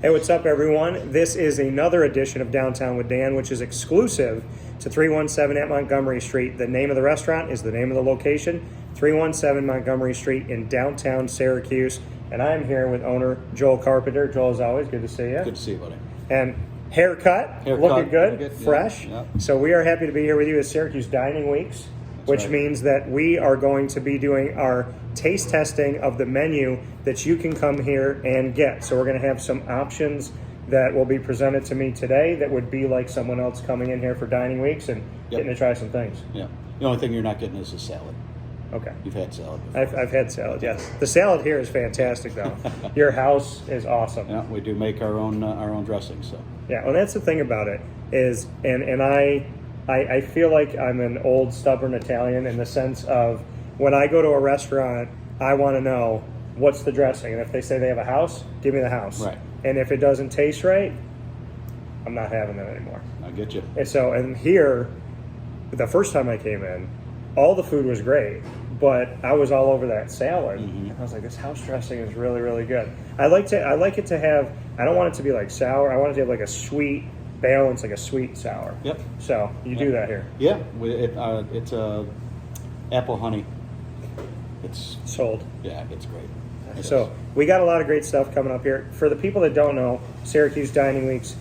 Hey, what's up, everyone? This is another edition of Downtown with Dan, which is exclusive to 317 at Montgomery Street. The name of the restaurant is the name of the location, 317 Montgomery Street in downtown Syracuse. And I'm here with owner Joel Carpenter. Joel, as always, good to see you. Good to see you, buddy. And haircut. Looking good, fresh. Yeah. So we are happy to be here with you at Syracuse Dining Weeks, which means that we are going to be doing our taste testing of the menu that you can come here and get. So we're going to have some options that will be presented to me today that would be like someone else coming in here for Dining Weeks and getting to try some things. Yeah. The only thing you're not getting is a salad. Okay. You've had salad before. I've had salad, yes. The salad here is fantastic, though. Your house is awesome. Yeah, we do make our own dressing, so. Yeah, well, that's the thing about it is, and I feel like I'm an old, stubborn Italian in the sense of when I go to a restaurant, I want to know what's the dressing. And if they say they have a house, give me the house. Right. And if it doesn't taste right, I'm not having it anymore. I get you. And here, the first time I came in, all the food was great, but I was all over that salad. Mm-hmm. I was like, this house dressing is really, really good. I like it to have, I don't want it to be like sour. I want it to have like a sweet balance, like a sweet sour. Yep. So you do that here. Yeah. It's apple honey. It's Sold. Yeah, it's great. So we got a lot of great stuff coming up here. For the people that don't know, Syracuse Dining Weeks,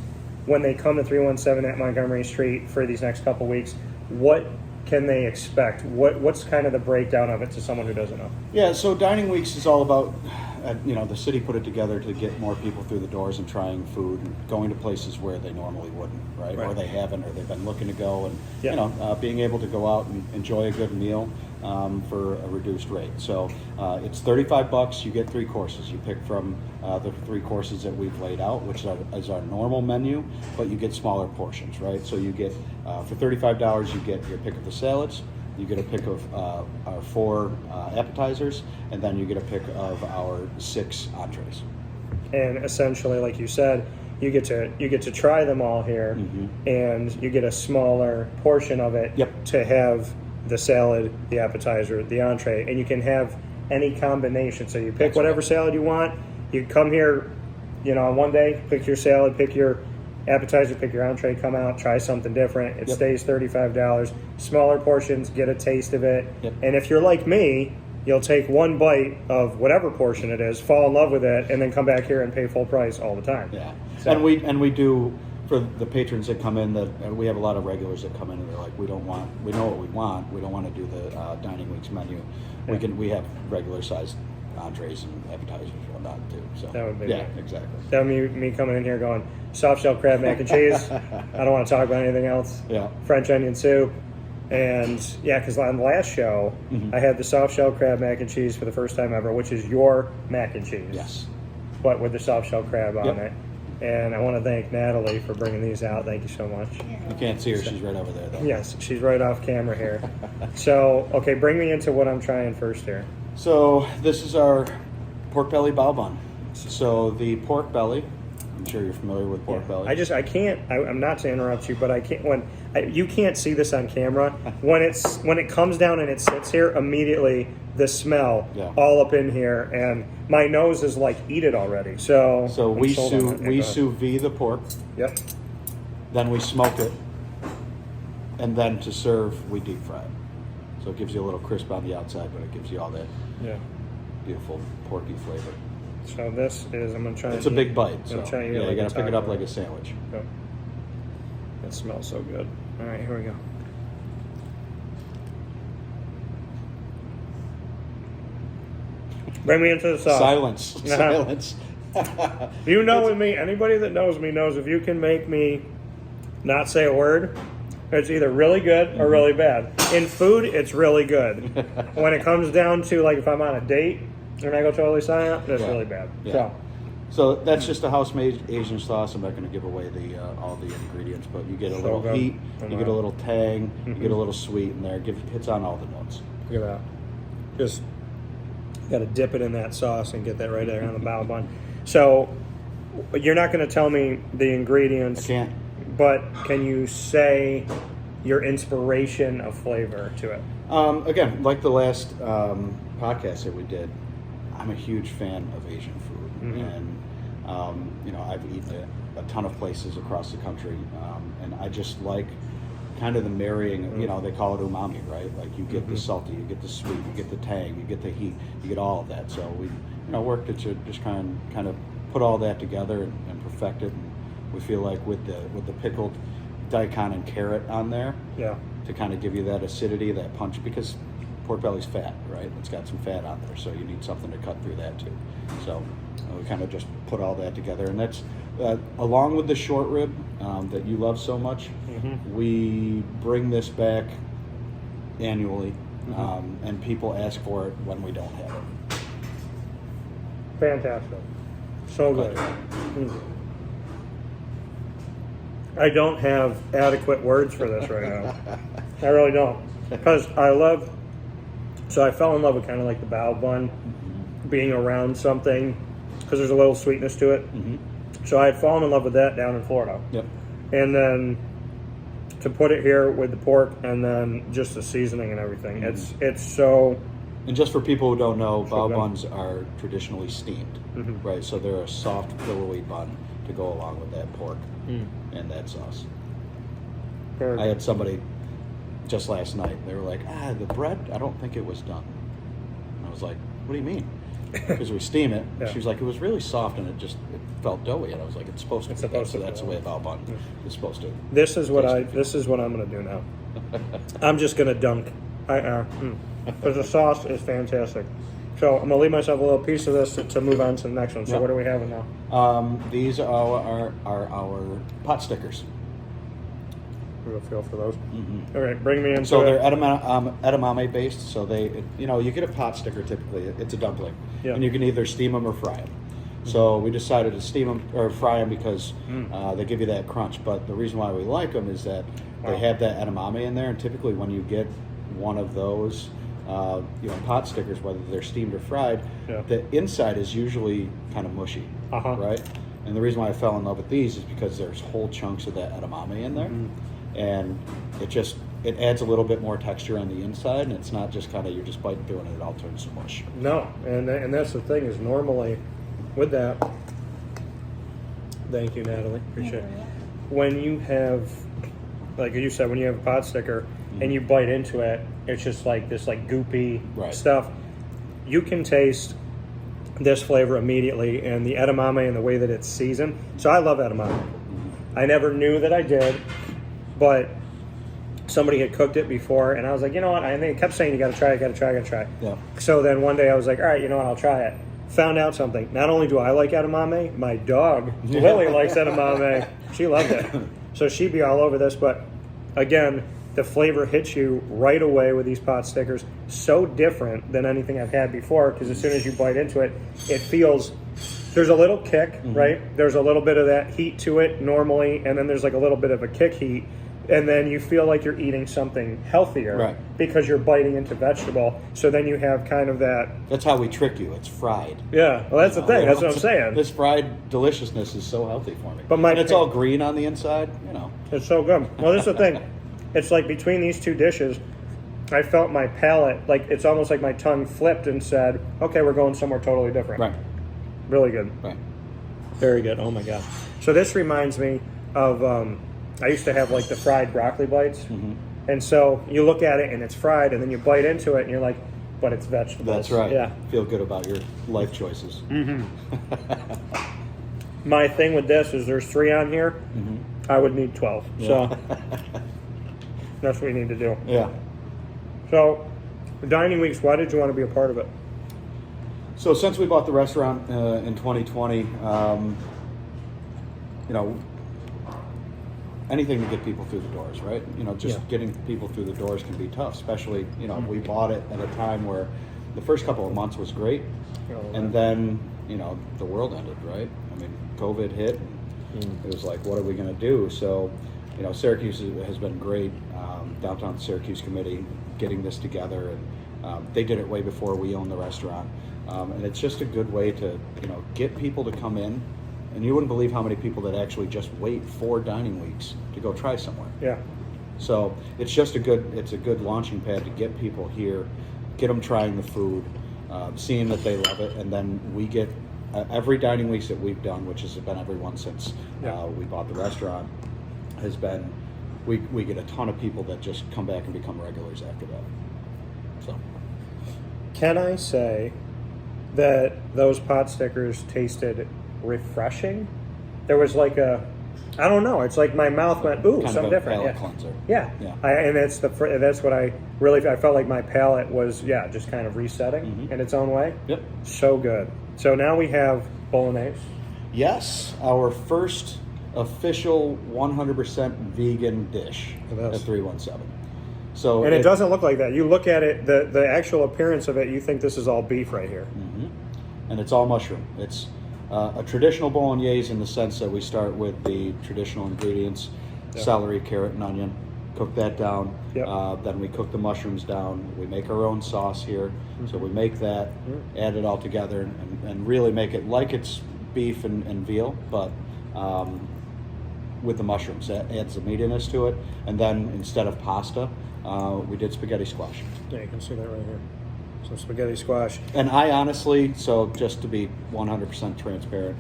when they come to 317 at Montgomery Street for these next couple weeks, what can they expect? What's kind of the breakdown of it to someone who doesn't know? Yeah, so Dining Weeks is all about, the city put it together to get more people through the doors and trying food and going to places where they normally wouldn't, right? Or they haven't, or they've been looking to go, and being able to go out and enjoy a good meal for a reduced rate. So it's $35. You get 3 courses. You pick from the 3 courses that we've laid out, which is our normal menu, but you get smaller portions, right? So you get for $35, you get your pick of the salads. You get a pick of our 4 appetizers, and then you get a pick of our 6 entrees. And essentially, like you said, you get to try them all here, and you get a smaller portion of it to have the salad, the appetizer, the entree, and you can have any combination. So you pick whatever salad you want. You come here, on one day, pick your salad, pick your appetizer, pick your entree, come out, try something different. It stays $35. Smaller portions, get a taste of it. And if you're like me, you'll take one bite of whatever portion it is, fall in love with it, and then come back here and pay full price all the time. Yeah. So. And we do, for the patrons that come in, that we have a lot of regulars that come in and they're like, we know what we want. We don't want to do the Dining Weeks menu. We have regular sized entrees and appetizers and whatnot too. So that would be exactly. That would be me coming in here going soft shell crab mac and cheese. I don't want to talk about anything else. Yeah. French onion soup, and because on the last show I had the soft shell crab mac and cheese for the first time ever, which is your mac and cheese. Yes. But with the soft shell crab on it. And I want to thank Natalie for bringing these out. Thank you so much. You can't see her; she's right over there, though. Yes, she's right off camera here. So, okay, bring me into what I'm trying first here. So this is our pork belly bao bun. So the pork belly, I'm sure you're familiar with pork belly. I'm not to interrupt you, but I can't, you can't see this on camera. When it comes down and it sits here, immediately the smell all up in here, and my nose is like, eat it already. So we sous vide the pork. Yep. Then we smoke it, and then to serve, we deep fry it. So it gives you a little crisp on the outside, but it gives you all that beautiful porky flavor. So this is, I'm going to try. It's a big bite. So you got to pick it up like a sandwich. Yep. It smells so good. All right, here we go. Bring me into the sauce. Silence. Silence. You know with me, anybody that knows me knows if you can make me not say a word, it's either really good or really bad. In food, it's really good. When it comes down to, like, if I'm on a date and I go totally silent, that's really bad. Yeah. So that's just a house-made Asian sauce. I'm not going to give away all the ingredients, but you get a little heat, you get a little tang, you get a little sweet in there. Hits on all the notes. Look at that. Just got to dip it in that sauce and get that right there on the bao bun. So you're not going to tell me the ingredients. I can't. But can you say your inspiration of flavor to it? Again, like the last podcast that we did, I'm a huge fan of Asian food, and I've eaten at a ton of places across the country, and I just like kind of the marrying. They call it umami, right? Like you get the salty, you get the sweet, you get the tang, you get the heat, you get all of that. So we worked to just kind of put all that together and perfect it. And we feel like with the pickled daikon and carrot on there, to kind of give you that acidity, that punch, because pork belly's fat, right? It's got some fat on there, so you need something to cut through that too. So we kind of just put all that together, and that's along with the short rib that you love so much. We bring this back annually, and people ask for it when we don't have it. Fantastic. So good. I don't have adequate words for this right now. I really don't. Because I fell in love with kind of like the bao bun, being around something, because there's a little sweetness to it. So I had fallen in love with that down in Florida. Yep. And then to put it here with the pork and then just the seasoning and everything, it's so... And just for people who don't know, bao buns are traditionally steamed, right? So they're a soft, pillowy bun to go along with that pork and that sauce. I had somebody just last night, they were like, the bread, I don't think it was done. And I was like, what do you mean? Because we steam it. She was like, it was really soft and it felt doughy. And I was like, it's supposed to be. So that's the way a bao bun is supposed to. This is what I'm going to do now. I'm just going to dunk. Because the sauce is fantastic. So I'm going to leave myself a little piece of this to move on to the next one. So what are we having now? These are our pot stickers. Real feel for those. All right, bring me into So they're edamame based. So you get a pot sticker typically. It's a dumpling, and you can either steam them or fry them. So we decided to steam them or fry them because they give you that crunch. But the reason why we like them is that they have that edamame in there, and typically when you get one of those, pot stickers, whether they're steamed or fried, the inside is usually kind of mushy, right? And the reason why I fell in love with these is because there's whole chunks of that edamame in there. And it adds a little bit more texture on the inside, and it's not just kind of you're just biting through it and it all turns to mush. No, and that's the thing is normally with that. Thank you, Natalie. Appreciate it. When you have, like you said, when you have a pot sticker and you bite into it, it's just like this like goopy stuff. You can taste this flavor immediately, and the edamame and the way that it's seasoned. So I love edamame. I never knew that I did. But somebody had cooked it before, and I was like, you know what? And they kept saying, you got to try it. Yeah. So then one day I was like, all right, you know what? I'll try it. Found out something. Not only do I like edamame, my dog, Lily, likes edamame. She loved it. So she'd be all over this. But again, the flavor hits you right away with these pot stickers. So different than anything I've had before, because as soon as you bite into it, it feels... There's a little kick, right? There's a little bit of that heat to it normally, and then there's like a little bit of a kick heat, and then you feel like you're eating something healthier because you're biting into vegetable. So then you have kind of that... That's how we trick you. It's fried. Yeah, well, that's the thing. That's what I'm saying. This fried deliciousness is so healthy for me. But it's all green on the inside, It's so good. Well, this is the thing. It's like between these two dishes, I felt my palate, like it's almost like my tongue flipped and said, okay, we're going somewhere totally different. Right. Really good. Right. Very good. Oh my God. So this reminds me of, I used to have like the fried broccoli bites. And so you look at it and it's fried, and then you bite into it and you're like, but it's vegetables. That's right. Yeah. Feel good about your life choices. My thing with this is there's 3 on here. I would need 12. Yeah. So that's what we need to do. Yeah. So Dining Weeks, why did you want to be a part of it? So since we bought the restaurant in 2020, anything to get people through the doors, right? Getting people through the doors can be tough, especially, we bought it at a time where the first couple of months was great. And then, the world ended, right? I mean, COVID hit. It was like, what are we going to do? So, Syracuse has been great. Downtown Syracuse Committee getting this together, and they did it way before we owned the restaurant. And it's just a good way to, get people to come in. And you wouldn't believe how many people that actually just wait for Dining Weeks to go try somewhere. Yeah. So it's just a good launching pad to get people here, get them trying the food, seeing that they love it, and then we get every dining weeks that we've done, which has been every one since we bought the restaurant, has been we get a ton of people that just come back and become regulars after that. So, can I say that those pot stickers tasted refreshing? There was like I don't know. It's like my mouth went, ooh, something different. Palate cleanser. Yeah. And that's what I felt like my palate was, just kind of resetting in its own way. Yep. So good. So now we have bolognese. Yes, our first official 100% vegan dish at 317. So it doesn't look like that. You look at it, the actual appearance of it, you think this is all beef right here. And it's all mushroom. It's a traditional bolognese in the sense that we start with the traditional ingredients, celery, carrot, and onion, cook that down. Then we cook the mushrooms down. We make our own sauce here. So we make that, add it all together, and really make it like it's beef and veal, but with the mushrooms. That adds the meatiness to it. And then instead of pasta, we did spaghetti squash. Yeah, you can see that right here. Some spaghetti squash. And I honestly, so just to be 100% transparent,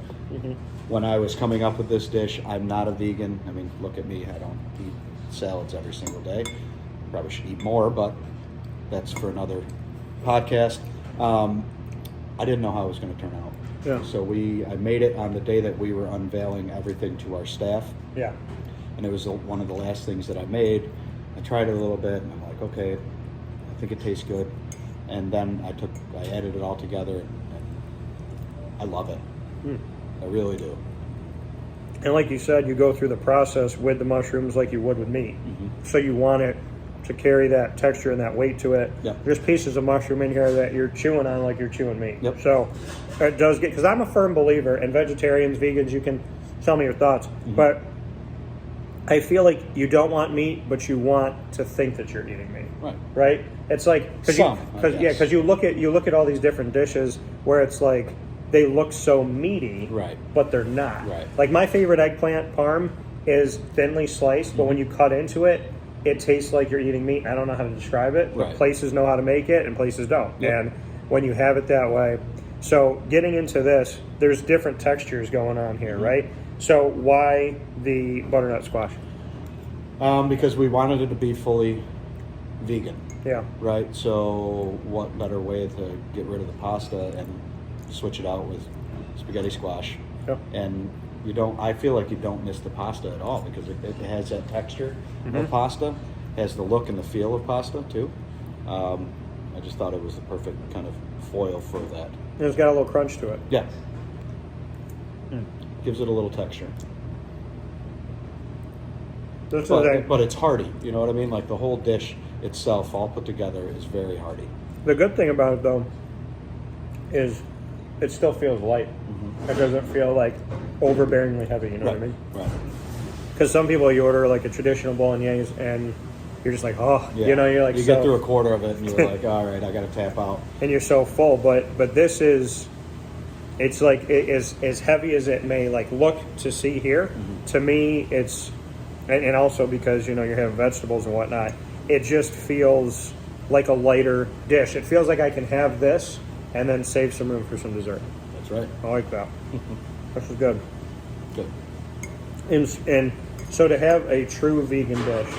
when I was coming up with this dish, I'm not a vegan. I mean, look at me. I don't eat salads every single day. Probably should eat more, but that's for another podcast. I didn't know how it was going to turn out. Yeah. So I made it on the day that we were unveiling everything to our staff. Yeah. And it was one of the last things that I made. I tried it a little bit, and I'm like, okay, I think it tastes good. And then I added it all together, and I love it. I really do. And like you said, you go through the process with the mushrooms like you would with meat. So you want it to carry that texture and that weight to it. There's pieces of mushroom in here that you're chewing on like you're chewing meat. So it does get, because I'm a firm believer, and vegetarians, vegans, you can tell me your thoughts, but I feel like you don't want meat, but you want to think that you're eating meat. Right? It's like because you look at all these different dishes where it's like they look so meaty, but they're not. Like my favorite eggplant parm is thinly sliced, but when you cut into it, it tastes like you're eating meat. I don't know how to describe it, but places know how to make it and places don't. And when you have it that way, so getting into this, there's different textures going on here, right? So why the butternut squash? Because we wanted it to be fully vegan. Right? So what better way to get rid of the pasta and switch it out with spaghetti squash? And I feel like you don't miss the pasta at all, because it has that texture of pasta, has the look and the feel of pasta too. I just thought it was the perfect kind of foil for that. And it's got a little crunch to it. Yeah. Gives it a little texture. But it's hearty, you know what I mean? Like the whole dish itself, all put together, is very hearty. The good thing about it, though, is it still feels light. It doesn't feel like overbearingly heavy, you know what I mean? Because some people, you order like a traditional bolognese and you're just like, you know, you're like, you get through a quarter of it and you're like, all right, I got to tap out. And you're so full, but this is, it's like, it is as heavy as it may like look to see here. To me, it's, and also because, you know, you're having vegetables and whatnot, it just feels like a lighter dish. It feels like I can have this and then save some room for some dessert. That's right. I like that. This is good. Good. And so to have a true vegan dish,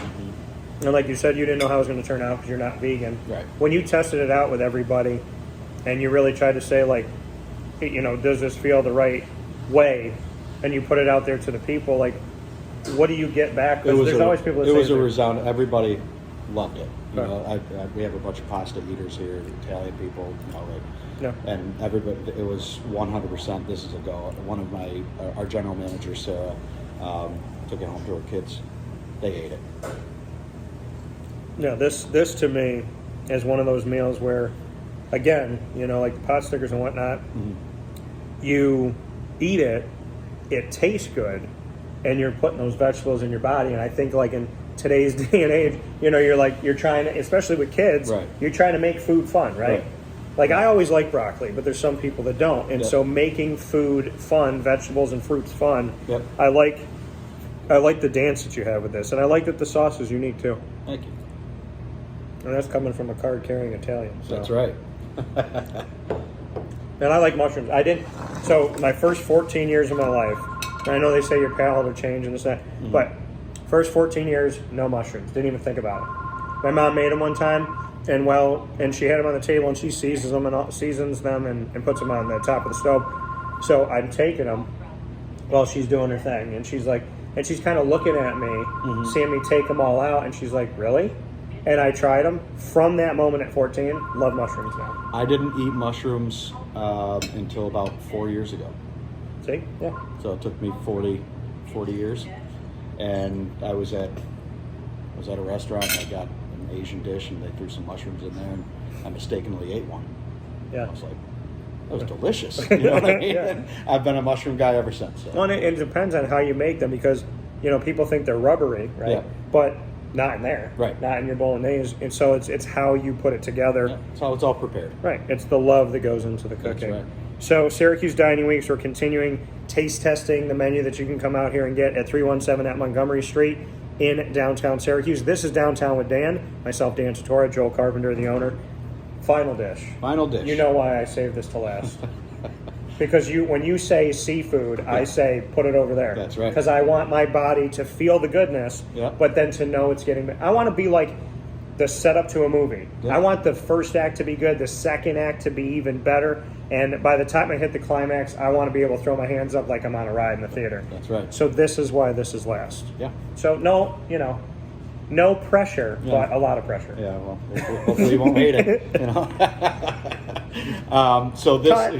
and like you said, you didn't know how it was going to turn out because you're not vegan. When you tested it out with everybody and you really tried to say, like, you know, does this feel the right way? And you put it out there to the people, like, what do you get back? Because there's always people that say it was a resound. Everybody loved it. You know, we have a bunch of pasta eaters here, Italian people, you know, and everybody. It was 100%. This is a go. One of our general manager, Sarah, took it home to her kids. They ate it. Yeah, this to me is one of those meals where, again, you know, like the pot stickers and whatnot, you eat it, it tastes good, and you're putting those vegetables in your body. And I think, like, in today's day and age, you know, you're trying to, especially with kids, you're trying to make food fun, right? Like, I always like broccoli, but there's some people that don't. And so making food fun, vegetables and fruits fun, I like the dance that you have with this. And I like that the sauce is unique, too. Thank you. And that's coming from a card-carrying Italian. So. That's right. And I like mushrooms. I So my first 14 years of my life, and I know they say your palate will change and this and that, but first 14 years, no mushrooms. Didn't even think about it. My mom made them one time, and she had them on the table, and she seasons them and puts them on the top of the stove. So I'm taking them while she's doing her thing, and she's kind of looking at me, seeing me take them all out, and she's like, really? And I tried them. From that moment at 14, love mushrooms now. I didn't eat mushrooms until about 4 years ago. See? Yeah. So it took me 40 years. And I was at a restaurant, and I got an Asian dish, and they threw some mushrooms in there, and I mistakenly ate one. Yeah. I was like, that was delicious. You know what I mean? Yeah. I've been a mushroom guy ever since. So. Well, it depends on how you make them, because, people think they're rubbery, right? Yeah. But not in there. Right. Not in your bolognese. And so it's how you put it together. Yeah. That's how it's all prepared. Right. It's the love that goes into the cooking. That's right. So Syracuse Dining Weeks, we're continuing taste testing the menu that you can come out here and get at 317 at Montgomery Street in downtown Syracuse. This is Downtown with Dan. Myself, Dan Tortora, Joel Carpenter, the owner. Final dish. Final dish. You know why I saved this to last. Because when you say seafood, I say put it over there. That's right. Because I want my body to feel the goodness, but then to know it's getting... I want to be like the setup to a movie. I want the first act to be good, the second act to be even better, and by the time I hit the climax, I want to be able to throw my hands up like I'm on a ride in the theater. That's right. So this is why this is last. Yeah. So no pressure, but a lot of pressure. Yeah, well, hopefully you won't hate it. So this, Cut.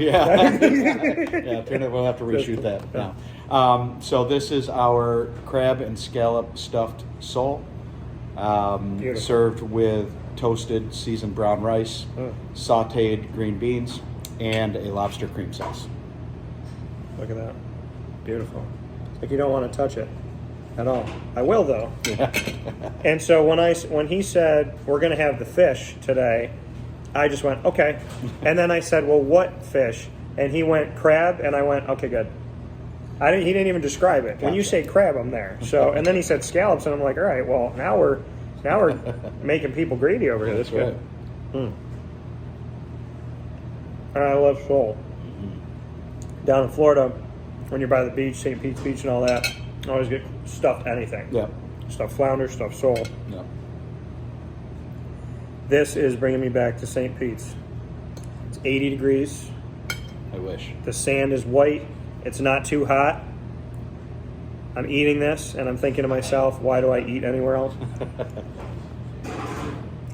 we'll have to reshoot that now. So this is our crab and scallop stuffed sole, served with toasted seasoned brown rice, sautéed green beans, and a lobster cream sauce. Look at that. Beautiful. It's like you don't want to touch it at all. I will, though. Yeah. And so when he said, we're going to have the fish today, I just went, okay. And then I said, well, what fish? And he went, crab. And I went, okay, good. He didn't even describe it. When you say crab, I'm there. So, and then he said scallops, and I'm like, all right, well, now we're making people greedy over here. That's good. Right. And I love sole. Down in Florida, when you're by the beach, St. Pete's Beach and all that, I always get stuffed anything. Yeah. Stuffed flounder, stuffed sole. Yeah. This is bringing me back to St. Pete's. It's 80 degrees. I wish. The sand is white. It's not too hot. I'm eating this, and I'm thinking to myself, why do I eat anywhere else?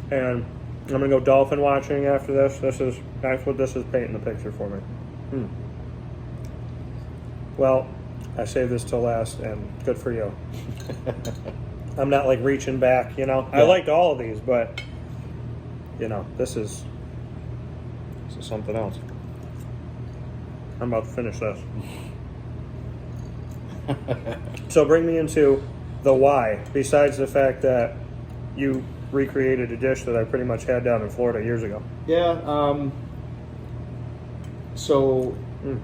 And I'm going to go dolphin watching after this. That's what this is painting the picture for me. Well, I saved this till last, and good for you. I'm not like reaching back, Yeah. I liked all of these, but this is something else. I'm about to finish this. So bring me into the why, besides the fact that you recreated a dish that I pretty much had down in Florida years ago. Yeah. So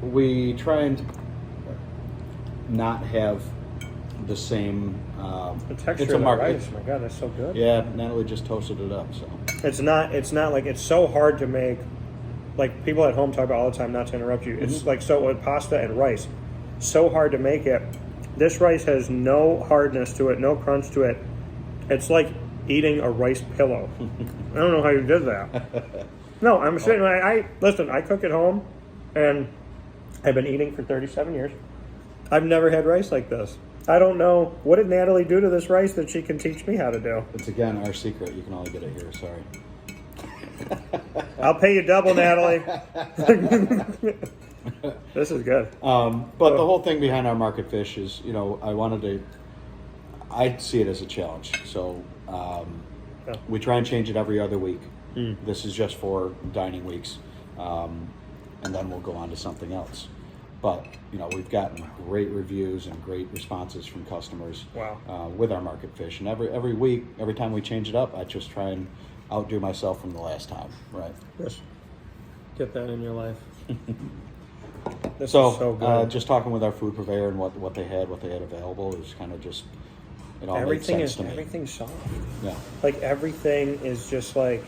we try and not have the same. The texture it's a of the market. rice, my God, that's so good. Yeah, Natalie just toasted it up. So it's not like it's so hard to make. Like people at home talk about all the time. Not to interrupt you, it's like so with pasta and rice, so hard to make it. This rice has no hardness to it, no crunch to it. It's like eating a rice pillow. I don't know how you did that. No, I'm sitting. Listen. I cook at home, and I've been eating for 37 years. I've never had rice like this. I don't know. What did Natalie do to this rice that she can teach me how to do? It's, again, our secret. You can only get it here. Sorry. I'll pay you double, Natalie. This is good. But the whole thing behind our market fish is, I see it as a challenge. So we try and change it every other week. This is just for dining weeks. And then we'll go on to something else. But, we've gotten great reviews and great responses from customers. Wow. With our market fish. And every week, every time we change it up, I just try and outdo myself from the last time, right? Yes. Get that in your life. This so, is so good. Just talking with our food purveyor and what they had available is kind of just, it all made sense to me. Everything's soft. Yeah. Like everything is just like,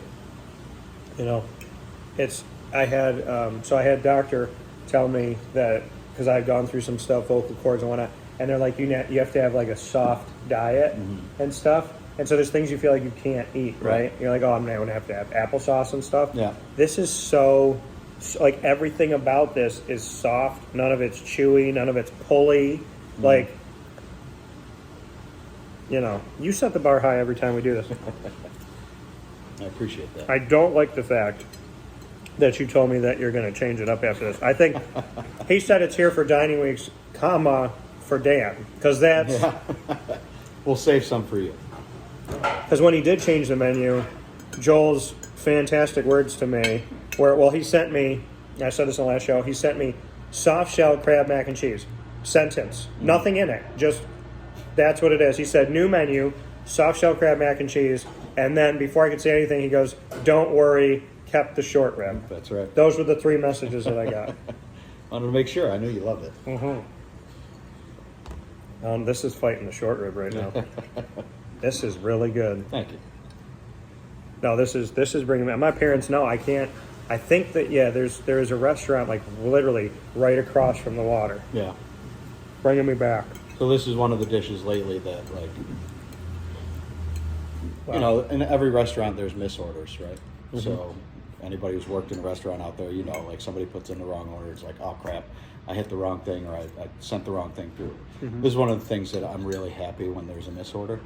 I had Dr. tell me that, because I've gone through some stuff, vocal cords and whatnot, and they're like, you have to have like a soft diet and stuff. And so there's things you feel like you can't eat, right? You're like, oh, I'm going to have applesauce and stuff. Yeah. This is so, like, everything about this is soft. None of it's chewy. None of it's pulley. Like, you know, you set the bar high every time we do this. I appreciate that. I don't like the fact that you told me that you're going to change it up after this. I think he said it's here for Dining Weeks, comma, for Dan. Because that's... Yeah. We'll save some for you. Because when he did change the menu, Joel's fantastic words to me were, well, he sent me, I said this in the last show, he sent me soft shell crab mac and cheese. Sentence. Nothing in it. Just, that's what it is. He said, new menu, soft shell crab mac and cheese. And then before I could say anything, he goes, don't worry, kept the short rib. That's right. Those were the 3 messages that I got. Wanted to make sure. I knew you loved it. This is fighting the short rib right now. This is really good. Thank you. No, this is bringing me. My parents know I can't. I think that there is a restaurant like literally right across from the water. Yeah. Bringing me back. So this is one of the dishes lately that, like, Wow. you know, in every restaurant there's misorders, right? So anybody who's worked in a restaurant out there, you know, like somebody puts in the wrong order, it's like, oh crap, I hit the wrong thing, or I sent the wrong thing through. This is one of the things that I'm really happy when there's a misorder,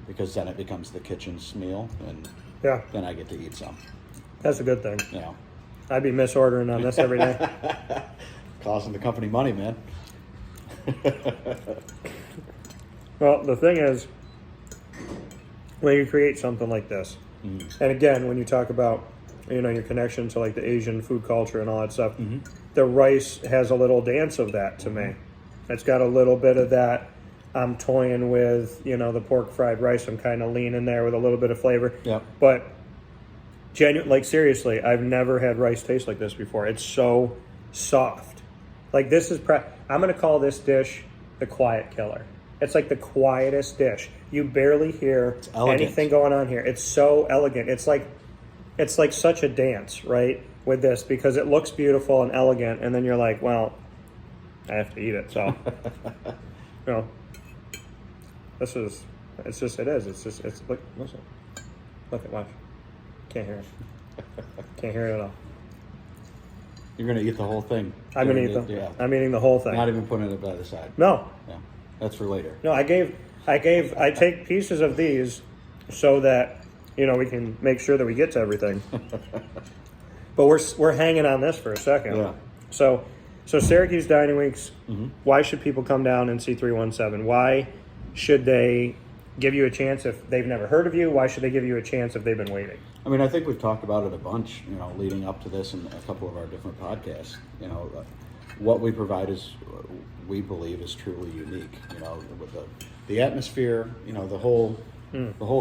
because then it becomes the kitchen's meal, and then I get to eat some. That's a good thing. You know, I'd be misordering on this every day. Costing the company money, man. Well, the thing is, when you create something like this, and again, when you talk about, you know, your connection to like the Asian food culture and all that stuff, the rice has a little dance of that to me. It's got a little bit of that. I'm toying with, you know, the pork fried rice. I'm kind of leaning there with a little bit of flavor. Yeah. But like seriously, I've never had rice taste like this before. It's so soft. Like this is I'm going to call this dish the quiet killer. It's like the quietest dish. You barely hear anything going on here. It's so elegant. It's like such a dance, right, with this, because it looks beautiful and elegant, and then you're like, well, I have to eat it. So, you know, it is. It's look, listen, look at watch. Can't hear it. Can't hear it at all. You're gonna eat the whole thing. I'm gonna eat I'm eating the whole thing. Not even putting it by the side. No. Yeah, that's for later. No, I take pieces of these so that, you know, we can make sure that we get to everything. But we're hanging on this for a second. Yeah. So Syracuse Dining Weeks, why should people come down and see 317? Why should they give you a chance if they've never heard of you? Why should they give you a chance if they've been waiting? I mean, I think we've talked about it a bunch, you know, leading up to this and a couple of our different podcasts. You know, what we provide is, we believe, is truly unique. You know, with the atmosphere, you know, the whole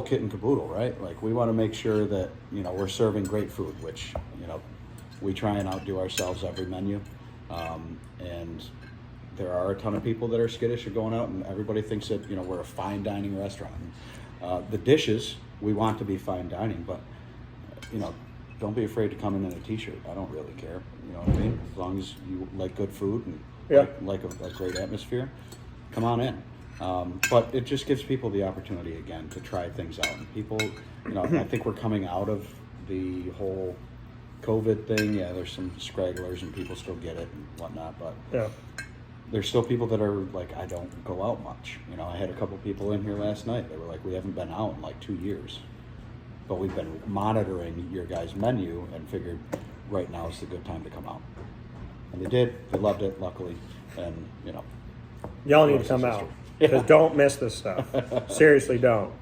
kit and caboodle, right? Like, we want to make sure that, you know, we're serving great food, which, you know, we try and outdo ourselves every menu. And there are a ton of people that are skittish of going out, and everybody thinks that, you know, we're a fine dining restaurant. The dishes, we want to be fine dining, but, you know, don't be afraid to come in a t-shirt. I don't really care. You know what I mean? As long as you like good food and like a great atmosphere, come on in. But it just gives people the opportunity, again, to try things out. And people, you know, I think we're coming out of the whole COVID thing. Yeah, there's some scragglers and people still get it and whatnot, but there's still people that are like, I don't go out much. You know, I had a couple people in here last night. They were like, we haven't been out in like 2 years. But we've been monitoring your guys' menu and figured right now is the good time to come out. And they did. They loved it, luckily. And, you know. Y'all need to come out. Because don't miss this stuff. Seriously, don't.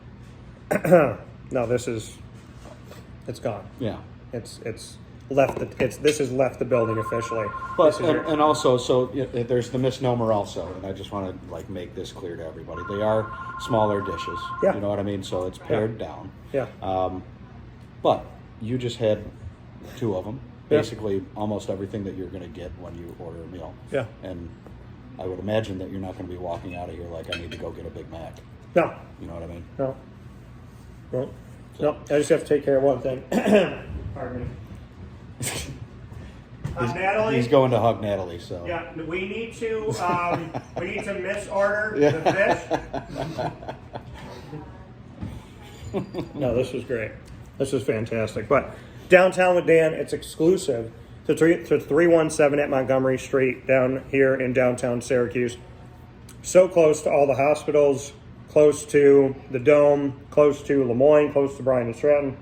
No, it's gone. Yeah. This has left the building officially. But and also, so there's the misnomer also, and I just want to like make this clear to everybody. They are smaller dishes. Yeah. You know what I mean? So it's pared down. Yeah. But you just had 2 of them. Basically, almost everything that you're going to get when you order a meal. Yeah. And I would imagine that you're not going to be walking out of here like, I need to go get a Big Mac. No. You know what I mean? No. Well, no. I just have to take care of one thing. Pardon me. Natalie. He's going to hug Natalie. So Yeah, we need to misorder the fish. No, this was great. This is fantastic. But Downtown with Dan, it's exclusive to 317 at Montgomery Street down here in downtown Syracuse. So close to all the hospitals, close to the Dome, close to Lemoyne, close to Bryan and Stratton.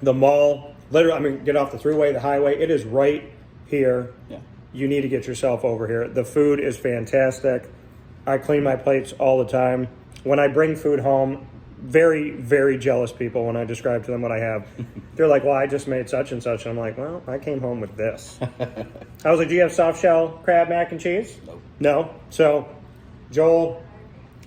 The mall, literally, I mean, get off the thruway, the highway. It is right here. yeah, You need to get yourself over here. The food is fantastic. I clean my plates all the time. When I bring food home, very, very jealous people when I describe to them what I have. They're like, well, I just made such and such. And I'm like, well, I came home with this. I was like, do you have soft shell crab mac and cheese? Nope. No. So Joel,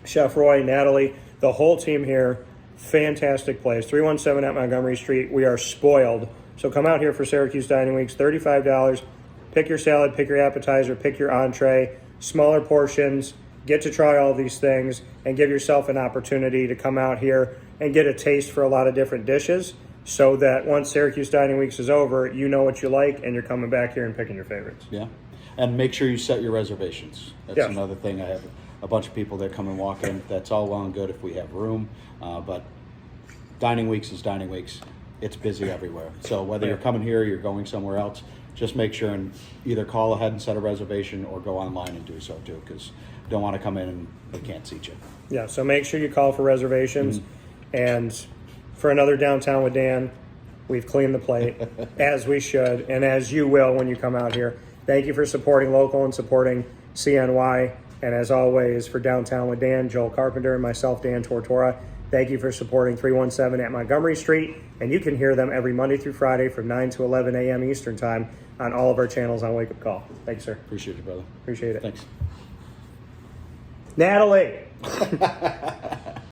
Chef Roy, Natalie, the whole team here, fantastic place. 317 at Montgomery Street. We are spoiled. So come out here for Syracuse Dining Weeks, $35. Pick your salad, pick your appetizer, pick your entree, smaller portions. Get to try all these things and give yourself an opportunity to come out here and get a taste for a lot of different dishes so that once Syracuse Dining Weeks is over, you know what you like and you're coming back here and picking your favorites. yeah. And make sure you set your reservations. That's Yes. another thing. I have a bunch of people that come and walk in. That's all well and good if we have room, but Dining Weeks is Dining Weeks. It's busy everywhere. So whether you're coming here or you're going somewhere else, just make sure and either call ahead and set a reservation or go online and do so too, because you don't want to come in and they can't seat you. Yeah, so make sure you call for reservations. And for another Downtown with Dan, we've cleaned the plate, as we should, and as you will when you come out here. Thank you for supporting local and supporting CNY. And as always, for Downtown with Dan, Joel Carpenter, and myself, Dan Tortora, thank you for supporting 317 at Montgomery Street. And you can hear them every Monday through Friday from 9 to 11 a.m. Eastern Time on all of our channels on Wake Up Call. Thanks, sir. Appreciate it, brother. Appreciate it. Thanks. Natalie.